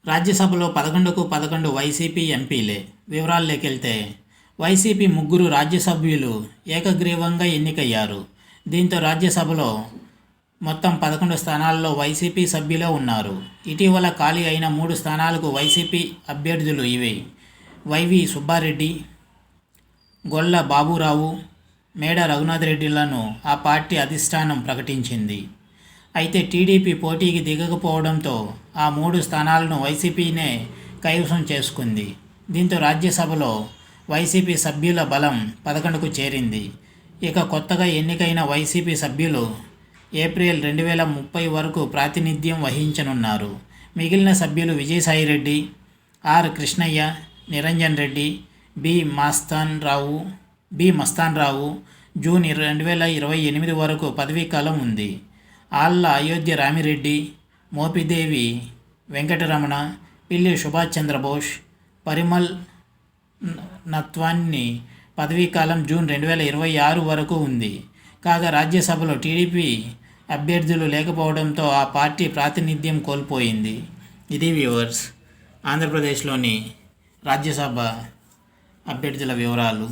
రాజ్యసభలో 11కు 11 వైసీపీ ఎంపీలే. వివరాల్లోకి వెళ్తే వైసీపీ 3 రాజ్యసభ్యులు ఏకగ్రీవంగా ఎన్నికయ్యారు. దీంతో రాజ్యసభలో మొత్తం 11 స్థానాల్లో వైసీపీ సభ్యులే ఉన్నారు. ఇటీవల ఖాళీ అయిన 3 స్థానాలకు వైసీపీ అభ్యర్థులు ఇవే: వైవి సుబ్బారెడ్డి, గొల్ల బాబురావు, మేడ రఘునాథ్ రెడ్డిలను ఆ పార్టీ అధిష్టానం ప్రకటించింది. అయితే టీడీపీ పోటీకి దిగకపోవడంతో ఆ 3 స్థానాలను వైసీపీనే కైవసం చేసుకుంది. దీంతో రాజ్యసభలో వైసీపీ సభ్యుల బలం 11కు చేరింది. ఇక కొత్తగా ఎన్నికైన వైసీపీ సభ్యులు ఏప్రిల్ 2030 వరకు ప్రాతినిధ్యం వహించనున్నారు. మిగిలిన సభ్యులు Vijayasai Reddy, R Krishnaiah, Niranjan Reddy, B Mastan Rao June 2028 వరకు పదవీకాలం ఉంది. ఆళ్ల అయోధ్య రామిరెడ్డి, మోపిదేవి వెంకటరమణ, పిల్లి సుభాష్ చంద్రబోస్, పరిమల్ నత్వాని పదవీకాలం జూన్ 2026 వరకు ఉంది. కాగా రాజ్యసభలో టీడీపీ అభ్యర్థులు లేకపోవడంతో ఆ పార్టీ ప్రాతినిధ్యం కోల్పోయింది. ఇది వ్యూవర్స్, ఆంధ్రప్రదేశ్లోని రాజ్యసభ అభ్యర్థుల వివరాలు.